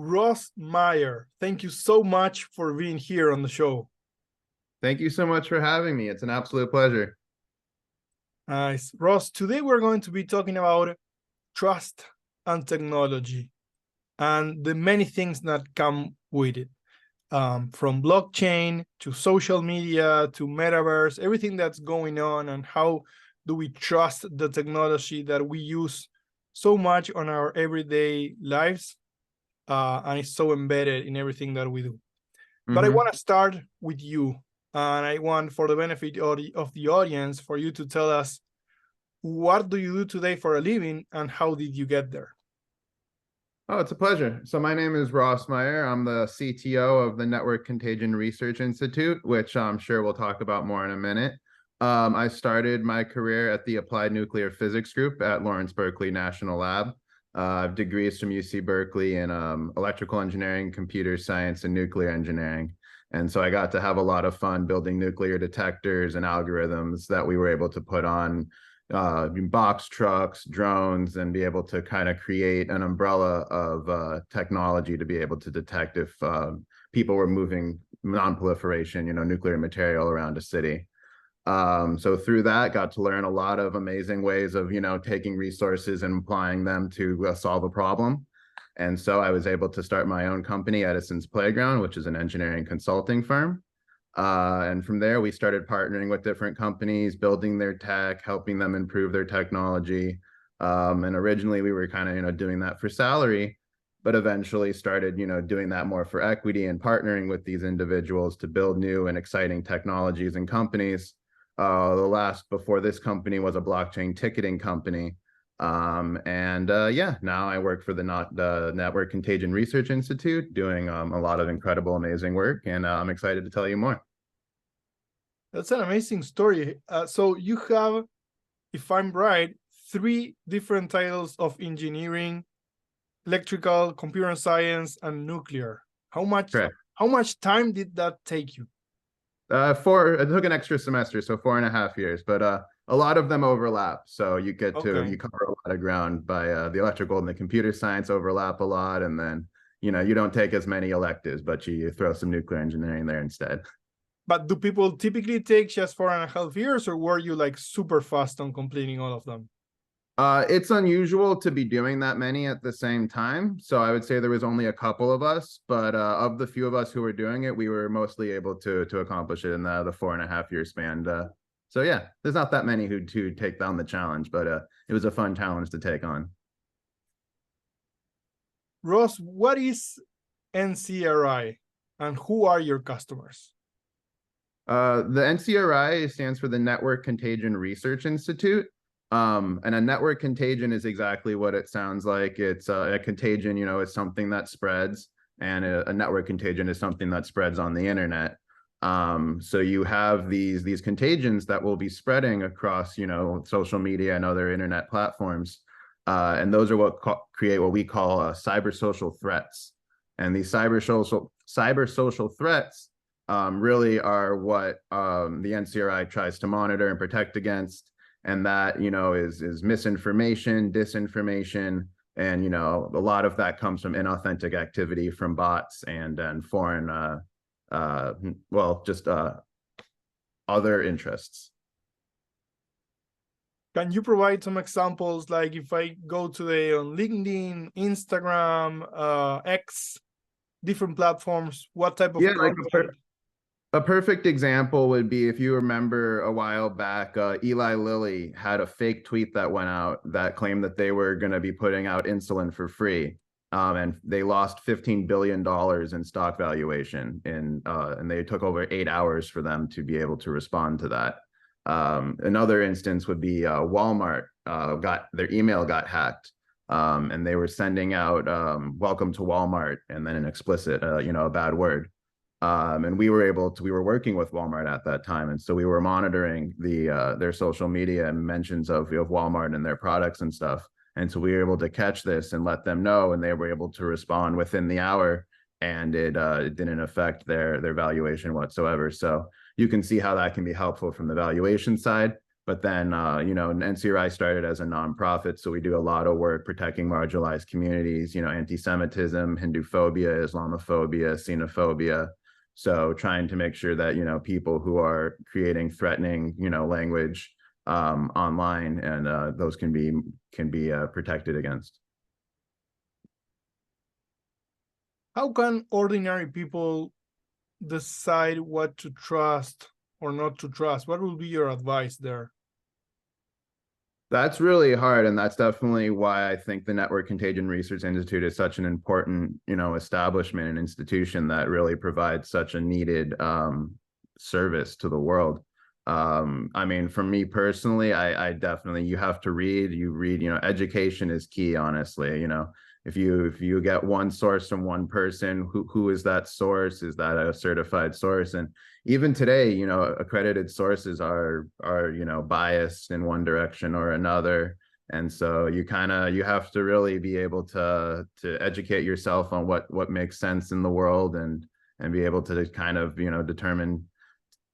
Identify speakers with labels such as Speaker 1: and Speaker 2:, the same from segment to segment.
Speaker 1: Ross Meyer, thank you so much for being here on the show.
Speaker 2: Thank you so much for having me. It's an absolute pleasure.
Speaker 1: Nice. Ross, today we're going to be talking about trust and technology and the many things that come with it. From blockchain to social media to metaverse, everything that's going on, and how do we trust the technology that we use so much on our everyday lives, and it's so embedded in everything that we do. But I want to start with you, and I want, for the benefit of the audience, for you to tell us, what do you do today for a living and how did you get there?
Speaker 2: Oh, it's a pleasure. So my name is Ross Meyer. I'm the CTO of the Network Contagion Research Institute, which I'm sure we'll talk about more in a minute. I started my career at the Applied Nuclear Physics Group at Lawrence Berkeley National Lab. I have degrees from UC Berkeley in electrical engineering, computer science, and nuclear engineering. And so I got to have a lot of fun building nuclear detectors and algorithms that we were able to put on box trucks, drones, and be able to kind of create an umbrella of technology to be able to detect if people were moving non-proliferation, nuclear material around a city. So through that, got to learn a lot of amazing ways of, taking resources and applying them to solve a problem. And so I was able to start my own company, Edison's Playground, which is an engineering consulting firm. And from there, we started partnering with different companies, building their tech, helping them improve their technology. And originally, we were kind of, doing that for salary, but eventually started, doing that more for equity and partnering with these individuals to build new and exciting technologies and companies. The last before this company was a blockchain ticketing company. Now I work for the Network Contagion Research Institute, doing a lot of incredible, amazing work, and I'm excited to tell you more.
Speaker 1: That's an amazing story. So you have, if I'm right, 3 different titles of engineering: electrical, computer science, and nuclear.
Speaker 2: Correct.
Speaker 1: How much time did that take you?
Speaker 2: It took an extra semester, so 4.5 years, but a lot of them overlap. So you get to, you cover a lot of ground by the electrical and the computer science overlap a lot. And then, you don't take as many electives, but you throw some nuclear engineering there instead.
Speaker 1: But do people typically take just 4.5 years, or were you like super fast on completing all of them?
Speaker 2: It's unusual to be doing that many at the same time. So I would say there was only a couple of us, but of the few of us who were doing it, we were mostly able to accomplish it in the 4.5 year span. So yeah, there's not that many who take down the challenge, but it was a fun challenge to take on.
Speaker 1: Ross, what is NCRI and who are your customers?
Speaker 2: The NCRI stands for the Network Contagion Research Institute. And a network contagion is exactly what it sounds like. It's a contagion, is something that spreads, and a network contagion is something that spreads on the internet. So you have these contagions that will be spreading across, social media and other internet platforms. And those are what create what we call cyber social threats. And these cyber social threats really are what the NCRI tries to monitor and protect against. And that, is misinformation, disinformation, and, a lot of that comes from inauthentic activity from bots and foreign, other interests.
Speaker 1: Can you provide some examples? Like if I go today on LinkedIn, Instagram, X, different platforms, what type of content?
Speaker 2: A perfect example would be, if you remember a while back, Eli Lilly had a fake tweet that went out that claimed that they were going to be putting out insulin for free. And they lost $15 billion in stock valuation, and they took over 8 hours for them to be able to respond to that. Another instance would be Walmart their email got hacked, and they were sending out welcome to Walmart and then an explicit, a bad word. And we were working with Walmart at that time. And so we were monitoring their social media and mentions of Walmart and their products and stuff. And so we were able to catch this and let them know, and they were able to respond within the hour, and it didn't affect their valuation whatsoever. So you can see how that can be helpful from the valuation side, But then, NCRI started as a nonprofit, so we do a lot of work protecting marginalized communities, anti-Semitism, Hinduphobia, Islamophobia, xenophobia. So trying to make sure that, people who are creating threatening, language online, and those can be protected against.
Speaker 1: How can ordinary people decide what to trust or not to trust? What will be your advice there?
Speaker 2: That's really hard, and that's definitely why I think the Network Contagion Research Institute is such an important, establishment and institution that really provides such a needed service to the world. I mean, for me personally, I definitely, you have to read, education is key, honestly. If you get one source from one person, who is that source? Is that a certified source? And even today, accredited sources are biased in one direction or another. And so you have to really be able to educate yourself on what makes sense in the world, and be able to kind of, determine.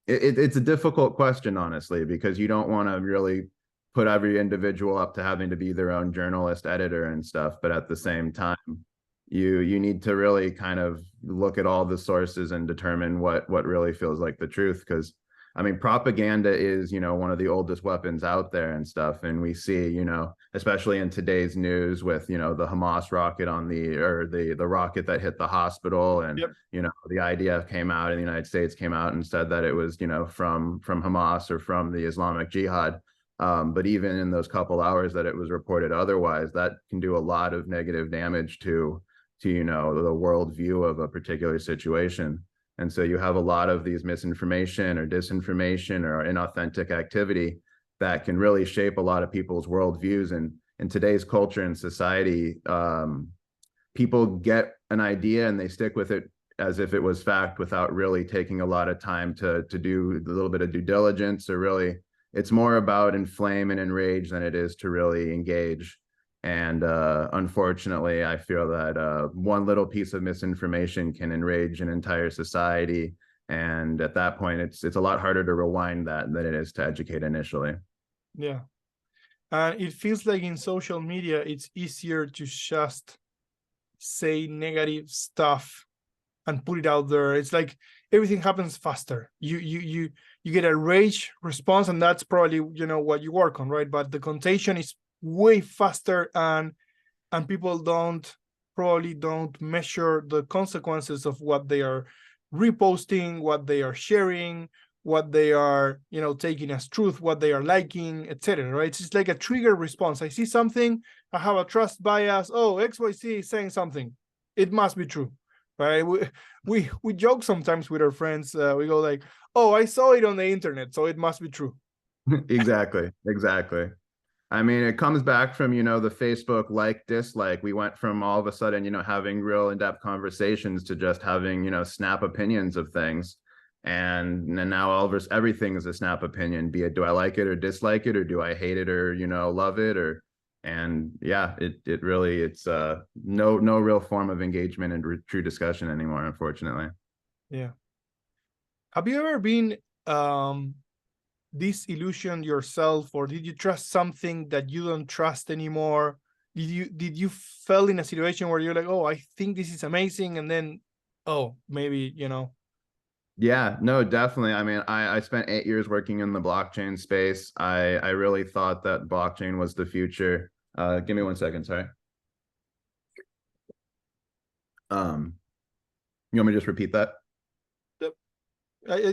Speaker 2: It's a difficult question, honestly, because you don't want to really put every individual up to having to be their own journalist, editor, and stuff. But at the same time, you need to really kind of look at all the sources and determine what really feels like the truth. Because I mean, propaganda is, one of the oldest weapons out there and stuff. And we see, especially in today's news with, the Hamas rocket the rocket that hit the hospital, and,
Speaker 1: Yep.
Speaker 2: The IDF came out, and the United States came out and said that it was, from Hamas or from the Islamic Jihad. But even in those couple hours that it was reported otherwise, that can do a lot of negative damage to the worldview of a particular situation. And so you have a lot of these misinformation or disinformation or inauthentic activity that can really shape a lot of people's worldviews. And in today's culture and society, people get an idea and they stick with it as if it was fact, without really taking a lot of time to do a little bit of due diligence, or really, it's more about inflame and enrage than it is to really engage. And unfortunately, I feel that one little piece of misinformation can enrage an entire society. And at that point, it's a lot harder to rewind that than it is to educate initially.
Speaker 1: Yeah. And it feels like in social media, it's easier to just say negative stuff and put it out there. It's like everything happens faster. You get a rage response, and that's probably, what you work on, right? But the contagion is way faster, and people probably don't measure the consequences of what they are reposting, what they are sharing, what they are, taking as truth, what they are liking, etc. Right? It's just like a trigger response. I see something, I have a trust bias. Oh, XYZ is saying something, it must be true, right? We joke sometimes with our friends. We go like, "Oh, I saw it on the internet, so it must be true."
Speaker 2: Exactly. I mean, it comes back from, the Facebook dislike. We went from all of a sudden, having real in-depth conversations to just having, snap opinions of things. And now everything is a snap opinion, be it, do I like it or dislike it, or do I hate it or, love it, and yeah, it really, it's no real form of engagement and true discussion anymore, unfortunately.
Speaker 1: Yeah. Have you ever been disillusioned yourself, or did you trust something that you don't trust anymore? Did you fell in a situation where you're like, oh, I think this is amazing, and then, oh, maybe,
Speaker 2: Yeah, no, definitely. I mean, I spent 8 years working in the blockchain space. I really thought that blockchain was the future. Give me 1 second, sorry. You want me to just repeat that?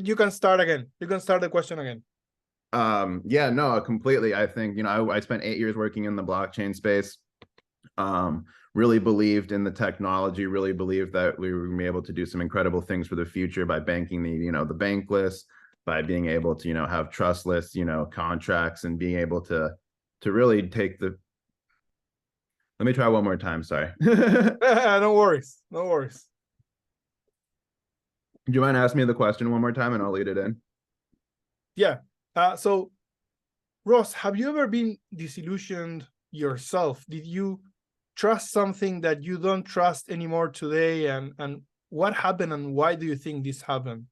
Speaker 1: You can start again. You can start the question again.
Speaker 2: Yeah, no, completely. I think, I spent 8 years working in the blockchain space. Really believed in the technology, really believed that we were going to be able to do some incredible things for the future by banking the bankless, by being able to, have trustless, contracts, and being able to really take the. Let me try one more time. Sorry.
Speaker 1: No worries. No worries.
Speaker 2: Do you mind asking me the question one more time and I'll lead it in?
Speaker 1: Yeah. So, Ross, have you ever been disillusioned yourself? Did you trust something that you don't trust anymore today? And what happened, and why do you think this happened?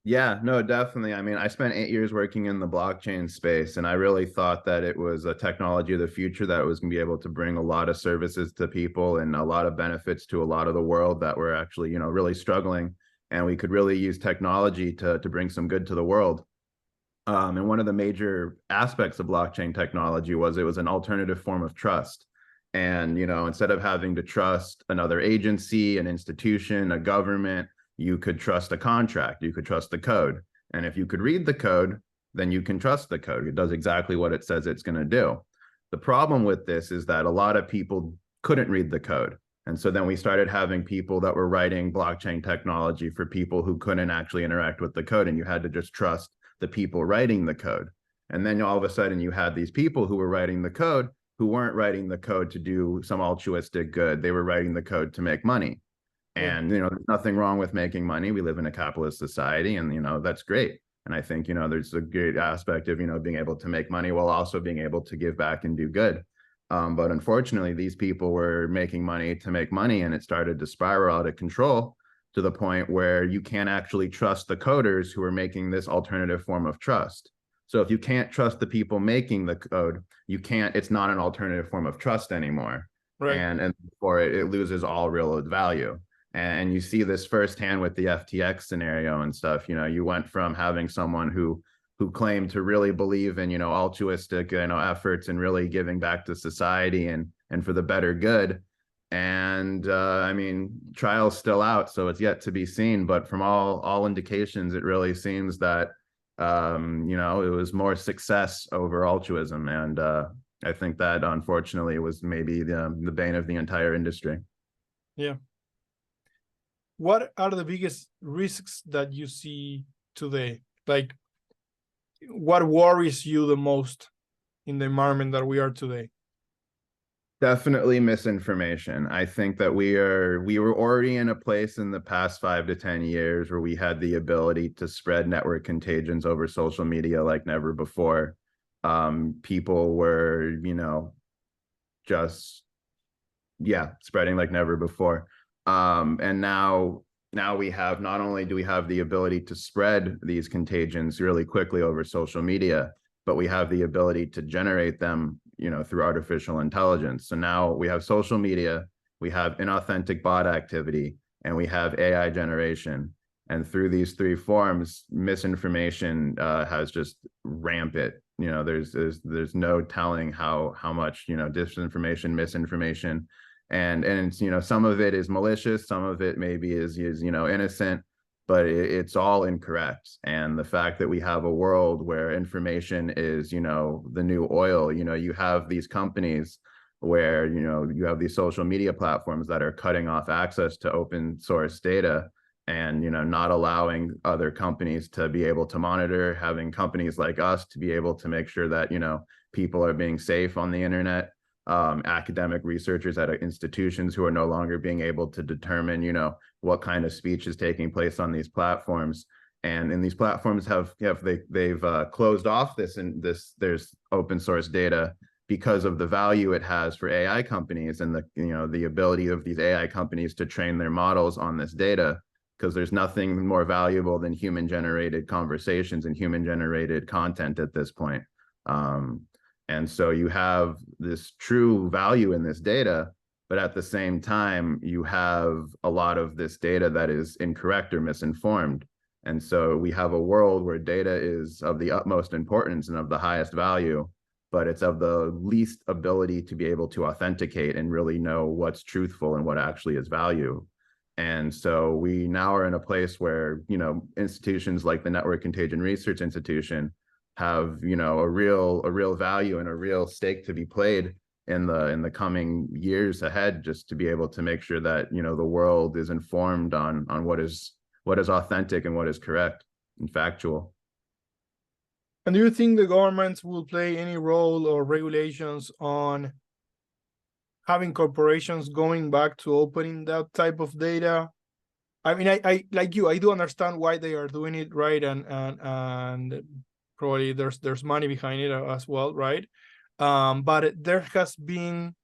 Speaker 2: Yeah, no, definitely. I mean, I spent 8 years working in the blockchain space, and I really thought that it was a technology of the future that was going to be able to bring a lot of services to people and a lot of benefits to a lot of the world that were actually, really struggling. And we could really use technology to bring some good to the world. And one of the major aspects of blockchain technology was it was an alternative form of trust. And, instead of having to trust another agency, an institution, a government, you could trust a contract, you could trust the code. And if you could read the code, then you can trust the code. It does exactly what it says it's going to do. The problem with this is that a lot of people couldn't read the code. And so then we started having people that were writing blockchain technology for people who couldn't actually interact with the code. And you had to just trust the people writing the code. And then all of a sudden you had these people who were writing the code who weren't writing the code to do some altruistic good. They were writing the code to make money.
Speaker 1: Yeah.
Speaker 2: And, there's nothing wrong with making money. We live in a capitalist society and, that's great. And I think, there's a great aspect of, being able to make money while also being able to give back and do good. But unfortunately, these people were making money to make money, and it started to spiral out of control to the point where you can't actually trust the coders who are making this alternative form of trust. So if you can't trust the people making the code, it's not an alternative form of trust anymore.
Speaker 1: Right.
Speaker 2: And for it loses all real value. And you see this firsthand with the FTX scenario and stuff. You went from having someone who claimed to really believe in, altruistic, efforts and really giving back to society and for the better good. And I mean, trial's still out, so it's yet to be seen. But from all indications, it really seems that it was more success over altruism. And I think that unfortunately was maybe the bane of the entire industry.
Speaker 1: Yeah. What are the biggest risks that you see today? Like, what worries you the most in the environment that we are today?
Speaker 2: Definitely misinformation. I think that we were already in a place in the past 5 to 10 years where we had the ability to spread network contagions over social media like never before. People were, just spreading like never before. And now we have, not only do we have the ability to spread these contagions really quickly over social media, but we have the ability to generate them, through artificial intelligence. So now we have social media, we have inauthentic bot activity, and we have AI generation. And through these three forms, misinformation has just rampant. There's no telling how much, disinformation, misinformation, and it's, some of it is malicious, some of it maybe is innocent, but it's all incorrect. And the fact that we have a world where information is, the new oil, you have these companies where, you have these social media platforms that are cutting off access to open source data and, not allowing other companies to be able to monitor, having companies like us to be able to make sure that, people are being safe on the internet. Academic researchers at institutions who are no longer being able to determine, what kind of speech is taking place on these platforms. And these platforms they've closed off there's open source data because of the value it has for AI companies and the ability of these AI companies to train their models on this data, because there's nothing more valuable than human generated conversations and human generated content at this point. And so you have this true value in this data, but at the same time, you have a lot of this data that is incorrect or misinformed. And so we have a world where data is of the utmost importance and of the highest value, but it's of the least ability to be able to authenticate and really know what's truthful and what actually is value. And so we now are in a place where, institutions like the Network Contagion Research Institution have, a real value and a real stake to be played in the coming years ahead, just to be able to make sure that, the world is informed on what is authentic and what is correct and factual.
Speaker 1: And do you think the governments will play any role or regulations on having corporations going back to opening that type of data? I mean, I like you, I do understand why they are doing it, right? And probably there's money behind it as well, right? But there has been,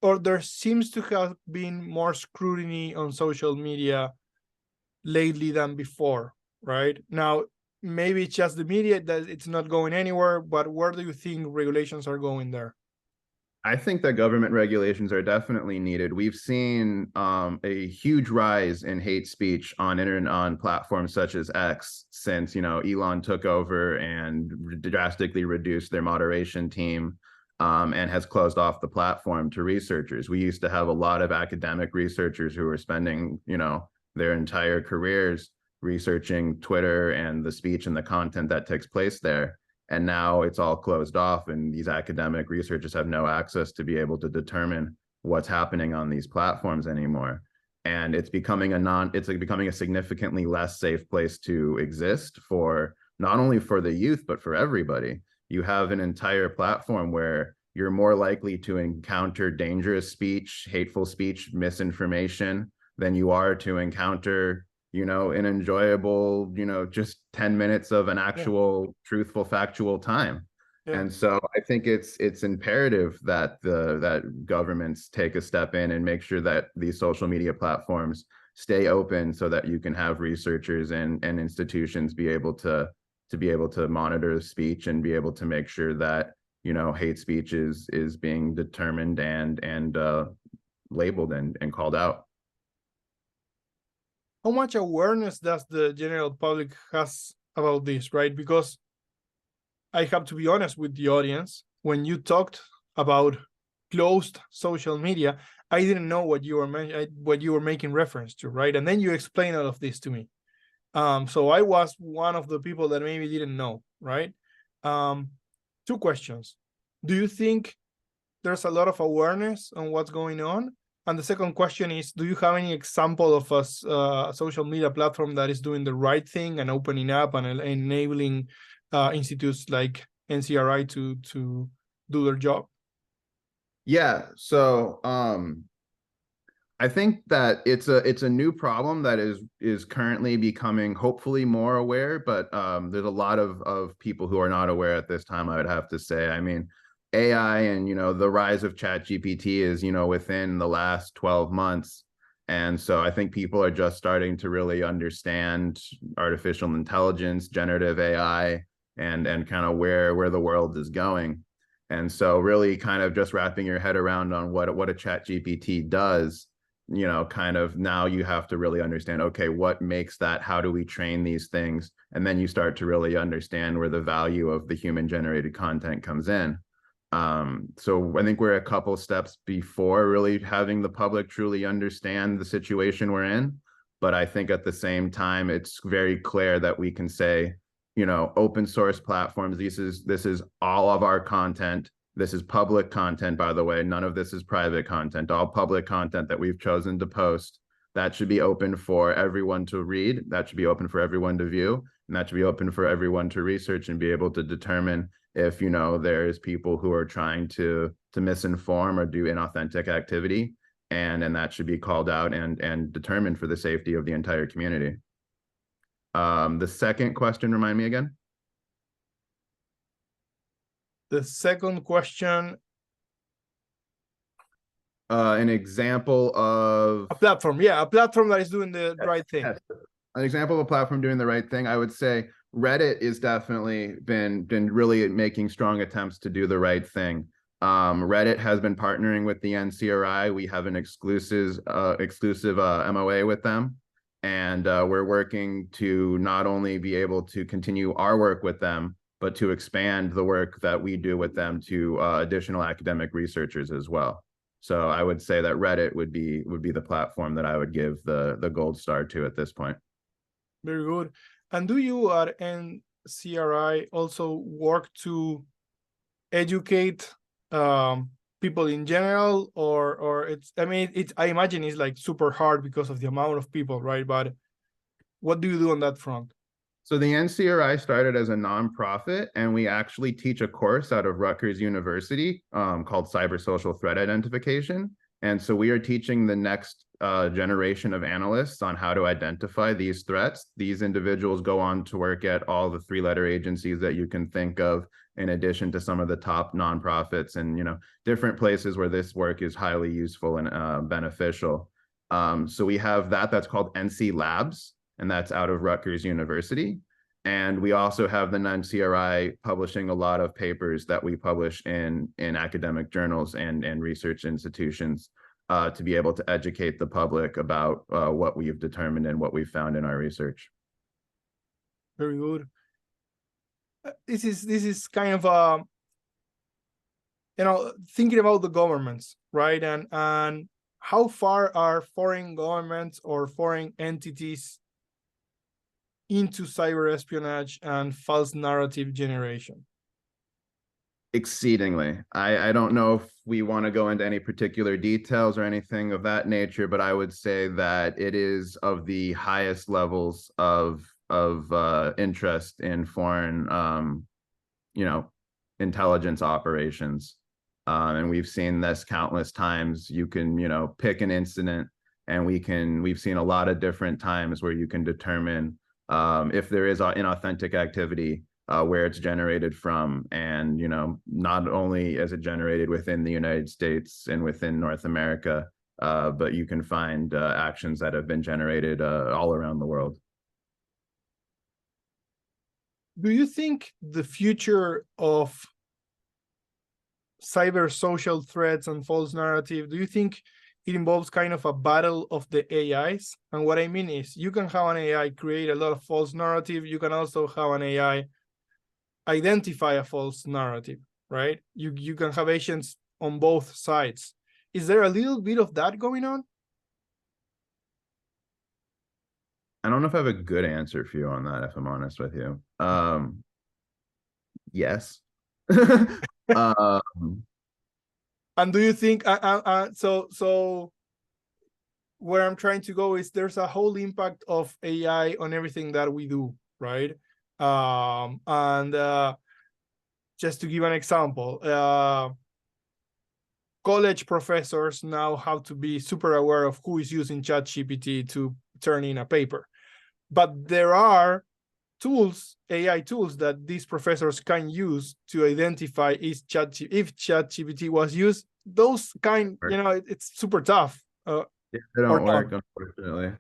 Speaker 1: or there seems to have been, more scrutiny on social media lately than before. right? Now, maybe it's just the media that it's not going anywhere, but where do you think regulations are going there?
Speaker 2: I think that government regulations are definitely needed. We've seen a huge rise in hate speech on internet on platforms such as X since Elon took over and drastically reduced their moderation team, and has closed off the platform to researchers. We used to have a lot of academic researchers who were spending their entire careers researching Twitter and the speech and the content that takes place there. And now it's all closed off, and these academic researchers have no access to be able to determine what's happening on these platforms anymore. And it's becoming a significantly less safe place to exist for not only for the youth, but for everybody. You have an entire platform where you're more likely to encounter dangerous speech, hateful speech, misinformation than you are to encounter an enjoyable, just 10 minutes of an actual truthful, factual time.
Speaker 1: Yeah.
Speaker 2: And so I think it's imperative that that governments take a step in and make sure that these social media platforms stay open so that you can have researchers and institutions be able to monitor speech and be able to make sure that hate speech is being determined and labeled and called out.
Speaker 1: How much awareness does the general public has about this, right? Because I have to be honest with the audience, when you talked about closed social media, I didn't know what you were making reference to, right? And then you explained all of this to me. So I was one of the people that maybe didn't know, right? Two questions. Do you think there's a lot of awareness on what's going on? And the second question is, do you have any example of a social media platform that is doing the right thing and opening up and enabling institutes like NCRI to do their job?
Speaker 2: Yeah, so I think that it's a new problem that is currently becoming hopefully more aware, but there's a lot of people who are not aware at this time, I would have to say. I mean, AI and the rise of ChatGPT is within the last 12 months. And so I think people are just starting to really understand artificial intelligence, generative AI, and kind of where the world is going. And so really kind of just wrapping your head around on what a ChatGPT does, kind of now you have to really understand, okay, what makes that? How do we train these things? And then you start to really understand where the value of the human generated content comes in. So I think we're a couple steps before really having the public truly understand the situation we're in. But I think at the same time, it's very clear that we can say, open source platforms, this is all of our content. This is public content, by the way. None of this is private content, all public content that we've chosen to post. That should be open for everyone to read. That should be open for everyone to view. And that should be open for everyone to research and be able to determine if there's people who are trying to misinform or do inauthentic activity, and that should be called out and determined for the safety of the entire community. The second question, remind me again.
Speaker 1: The second question.
Speaker 2: An example of
Speaker 1: a platform, yeah, a platform that is doing the right thing.
Speaker 2: Yes. An example of a platform doing the right thing, I would say Reddit is definitely been really making strong attempts to do the right thing. Reddit has been partnering with the NCRI. We have an exclusive MOA with them, and we're working to not only be able to continue our work with them, but to expand the work that we do with them to additional academic researchers as well. So I would say that Reddit would be the platform that I would give the gold star to at this point.
Speaker 1: Very good. And do you at NCRI also work to educate people in general, or it's, I mean, I imagine it's like super hard because of the amount of people, right? But what do you do on that front?
Speaker 2: So the NCRI started as a nonprofit, and we actually teach a course out of Rutgers University called Cyber Social Threat Identification. And so we are teaching the next generation of analysts on how to identify these threats. These individuals go on to work at all the three-letter agencies that you can think of, in addition to some of the top nonprofits and different places where this work is highly useful and beneficial. So we have that's called NC Labs. and that's out of Rutgers University. And we also have the NCRI publishing a lot of papers that we publish in academic journals and research institutions to be able to educate the public about what we've determined and what we've found in our research.
Speaker 1: Very good. This is kind of thinking about the governments, right? And how far are foreign governments or foreign entities into cyber espionage and false narrative generation?
Speaker 2: Exceedingly. I don't know if we want to go into any particular details or anything of that nature, but I would say that it is of the highest levels of interest in foreign intelligence operations. And we've seen this countless times. You can, pick an incident, and we've seen a lot of different times where you can determine if there is inauthentic activity, where it's generated from, and not only is it generated within the United States and within North America, but you can find actions that have been generated all around the world.
Speaker 1: Do you think the future of cyber social threats and false narrative, do you think it involves kind of a battle of the AIs? And what I mean is, you can have an AI create a lot of false narrative. You can also have an AI identify a false narrative, right? You can have agents on both sides. Is there a little bit of that going on?
Speaker 2: I don't know if I have a good answer for you on that, if I'm honest with you. Yes.
Speaker 1: And do you think so where I'm trying to go is there's a whole impact of AI on everything that we do, right? And just to give an example, college professors now have to be super aware of who is using ChatGPT to turn in a paper. But there are tools, AI tools, that these professors can use to identify if ChatGPT was used. Those kind, it's super tough.
Speaker 2: They don't work, unfortunately.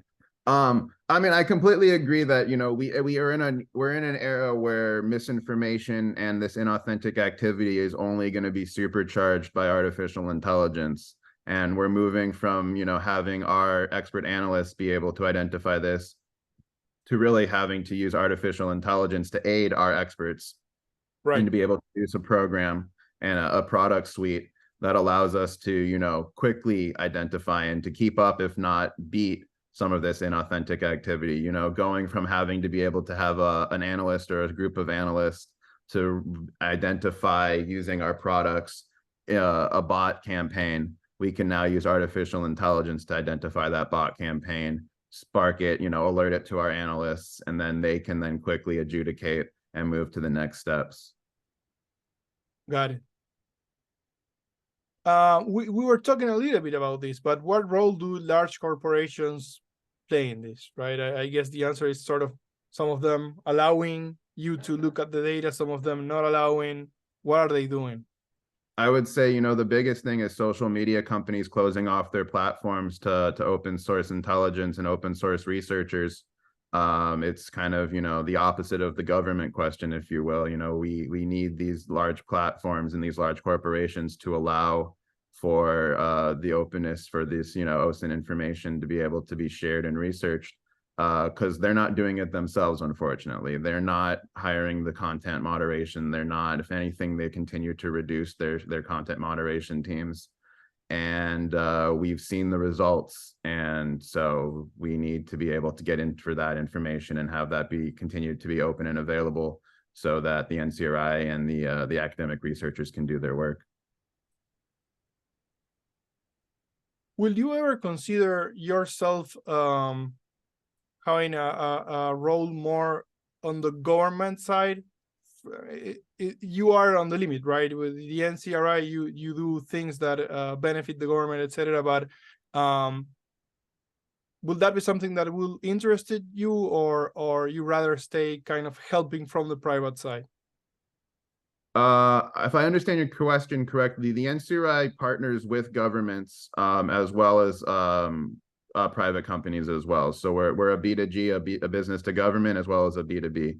Speaker 2: I mean, I completely agree that we're in an era where misinformation and this inauthentic activity is only going to be supercharged by artificial intelligence, and we're moving from having our expert analysts be able to identify this to really having to use artificial intelligence to aid our experts,
Speaker 1: right,
Speaker 2: and to be able to use a program and a product suite that allows us to quickly identify and to keep up, if not beat, some of this inauthentic activity. Going from having to be able to have an analyst or a group of analysts to identify, using our products, a bot campaign, we can now use artificial intelligence to identify that bot campaign, spark it, alert it to our analysts, and then they can then quickly adjudicate and move to the next steps.
Speaker 1: Got it. We were talking a little bit about this, but what role do large corporations play in this, right? I guess the answer is sort of some of them allowing you to look at the data, some of them not allowing. What are they doing?
Speaker 2: I would say, the biggest thing is social media companies closing off their platforms to open source intelligence and open source researchers. It's kind of, the opposite of the government question, if you will. We need these large platforms and these large corporations to allow for the openness for this, OSINT information to be able to be shared and researched, because they're not doing it themselves, unfortunately. They're not hiring the content moderation. They're not, if anything, they continue to reduce their content moderation teams. And we've seen the results, and so we need to be able to get in for that information and have that be continued to be open and available, so that the NCRI and the academic researchers can do their work.
Speaker 1: Will you ever consider yourself having a role more on the government side? You are on the limit, right? With the NCRI, you do things that benefit the government, etc. But will that be something that will interest you, or you rather stay kind of helping from the private side?
Speaker 2: If I understand your question correctly, the NCRI partners with governments, as well as private companies as well. So we're a B2G, a business to government, as well as a B2B.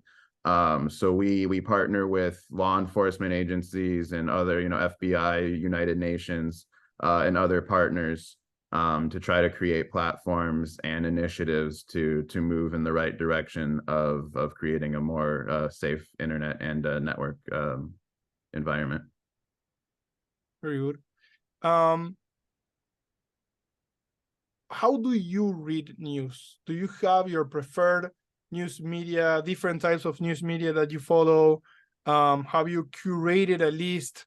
Speaker 2: So we partner with law enforcement agencies and other, FBI, United Nations, and other partners, to try to create platforms and initiatives to move in the right direction of creating a more safe internet and network environment.
Speaker 1: Very good. How do you read news? Do you have your preferred news media, different types of news media that you follow? Have you curated a list?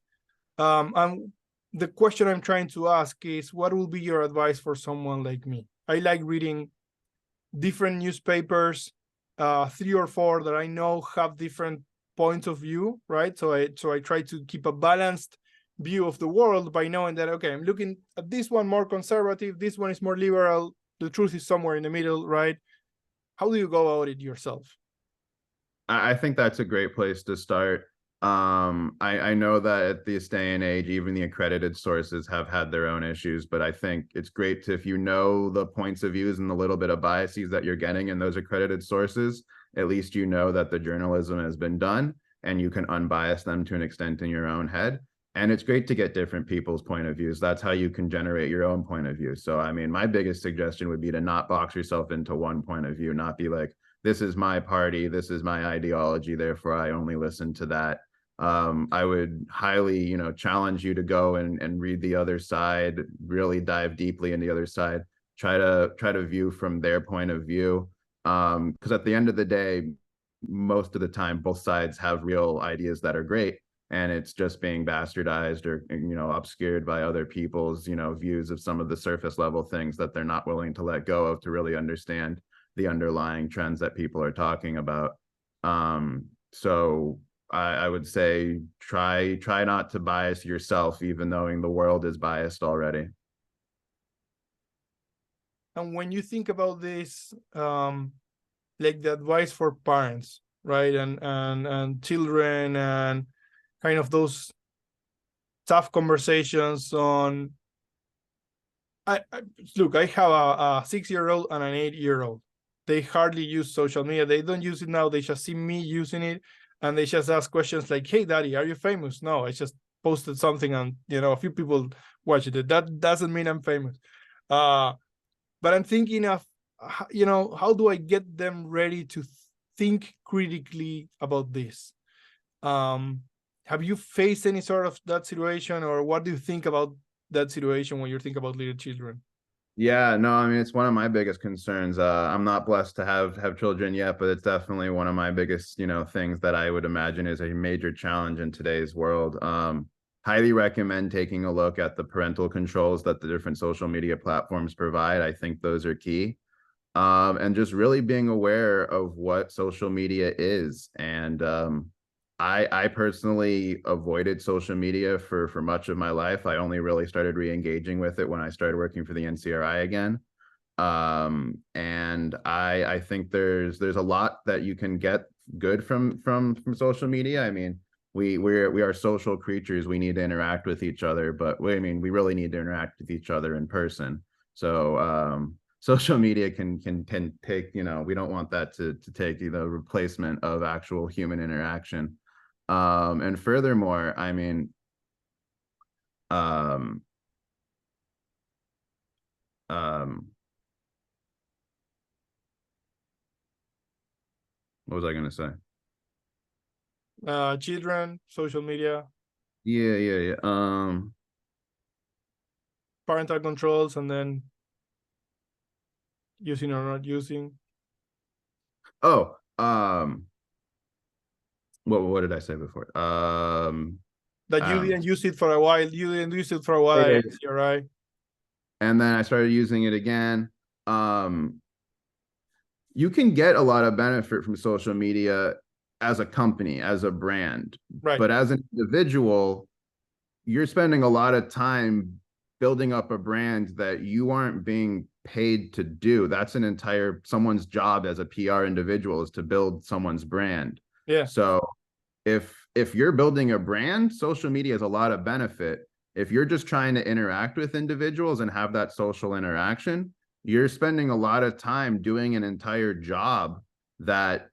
Speaker 1: And the question I'm trying to ask is, what will be your advice for someone like me? I like reading different newspapers, 3 or 4 that I know have different points of view, right? So I try to keep a balanced view of the world by knowing that, okay, I'm looking at this one more conservative, this one is more liberal, the truth is somewhere in the middle, right? How do you go about it yourself?
Speaker 2: I think that's a great place to start. I know that at this day and age, even the accredited sources have had their own issues, but I think it's great if you know the points of views and the little bit of biases that you're getting in those accredited sources, at least you know that the journalism has been done and you can unbias them to an extent in your own head. And it's great to get different people's point of views. That's how you can generate your own point of view. So, I mean, my biggest suggestion would be to not box yourself into one point of view, not be like, this is my party, this is my ideology, therefore I only listen to that. I would highly, challenge you to go and read the other side, really dive deeply in the other side, try to view from their point of view. Because at the end of the day, most of the time, both sides have real ideas that are great, and it's just being bastardized or, obscured by other people's, views of some of the surface level things that they're not willing to let go of to really understand the underlying trends that people are talking about. So I would say try not to bias yourself, even knowing the world is biased already.
Speaker 1: And when you think about this, like the advice for parents, right, and children, and kind of those tough conversations on. Look, I have a 6-year-old and an 8-year-old. They hardly use social media. They don't use it now. They just see me using it, and they just ask questions like, "Hey, Daddy, are you famous?" No, I just posted something, and a few people watched it. That doesn't mean I'm famous. But I'm thinking of, how do I get them ready to think critically about this? Have you faced any sort of that situation, or what do you think about that situation when you think about little children?
Speaker 2: Yeah, no, I mean, it's one of my biggest concerns. I'm not blessed to have children yet, but it's definitely one of my biggest, things that I would imagine is a major challenge in today's world. Highly recommend taking a look at the parental controls that the different social media platforms provide. I think those are key. And just really being aware of what social media is. And I personally avoided social media for much of my life. I only really started re-engaging with it when I started working for the NCRI again. And I think there's a lot that you can get good from social media. I mean, we are social creatures. We need to interact with each other, but we really need to interact with each other in person. So social media can take, we don't want that to take the replacement of actual human interaction. And furthermore, I mean, what was I going to say?
Speaker 1: Children, social media,
Speaker 2: Yeah.
Speaker 1: parental controls, and then using or not using.
Speaker 2: Oh, what did I say before?
Speaker 1: That you didn't use it for a while. You didn't use it for a while at NCRI.
Speaker 2: And then I started using it again. You can get a lot of benefit from social media as a company, as a brand,
Speaker 1: Right.
Speaker 2: But as an individual, you're spending a lot of time building up a brand that you aren't being paid to do. That's an entire someone's job as a PR individual, is to build someone's brand.
Speaker 1: Yeah.
Speaker 2: So if you're building a brand, social media has a lot of benefit. If you're just trying to interact with individuals and have that social interaction, you're spending a lot of time doing an entire job that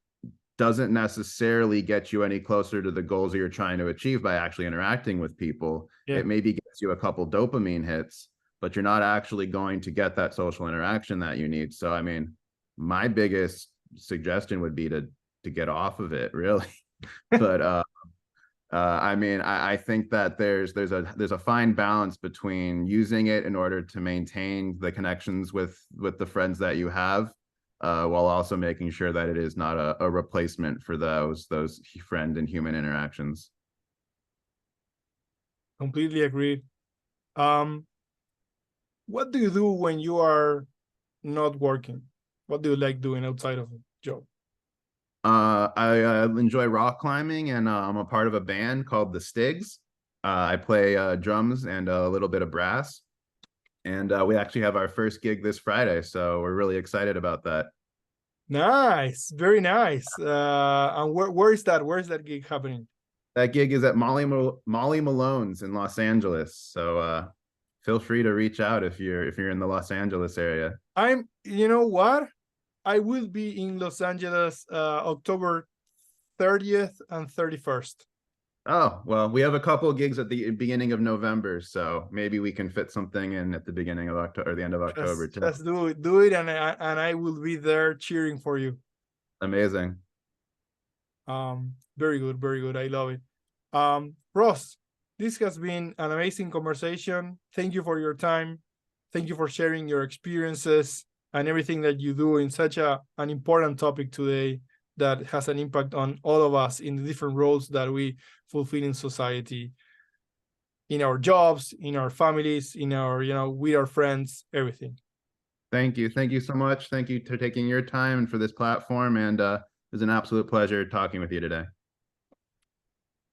Speaker 2: doesn't necessarily get you any closer to the goals that you're trying to achieve by actually interacting with people.
Speaker 1: Yeah,
Speaker 2: It maybe gets you a couple dopamine hits, but you're not actually going to get that social interaction that you need. So, I mean, my biggest suggestion would be to get off of it, really. But I mean, I think that there's a fine balance between using it in order to maintain the connections with the friends that you have, while also making sure that it is not a replacement for those friend and human interactions.
Speaker 1: completely agreed. Um, what do you do when you are not working? What do you like doing outside of a job?
Speaker 2: I enjoy rock climbing, and I'm a part of a band called the Stigs. I play drums and a little bit of brass, and we actually have our first gig this Friday, so we're really excited about that.
Speaker 1: Nice, very nice. And where is that? Where is that gig happening?
Speaker 2: That gig is at Molly Malone's in Los Angeles, so feel free to reach out if you're in the Los Angeles area.
Speaker 1: You know what? I will be in Los Angeles October 30th and 31st.
Speaker 2: Oh, well, we have a couple of gigs at the beginning of November, so maybe we can fit something in at the beginning of October or the end of October too.
Speaker 1: Just do it, and I will be there cheering for you.
Speaker 2: Amazing.
Speaker 1: Very good, very good. I love it. Ross, this has been an amazing conversation. Thank you for your time. Thank you for sharing your experiences and everything that you do in such an important topic today that has an impact on all of us in the different roles that we fulfill in society, in our jobs, in our families, in our, with our friends, everything.
Speaker 2: Thank you. Thank you so much. Thank you for taking your time and for this platform. And it was an absolute pleasure talking with you today.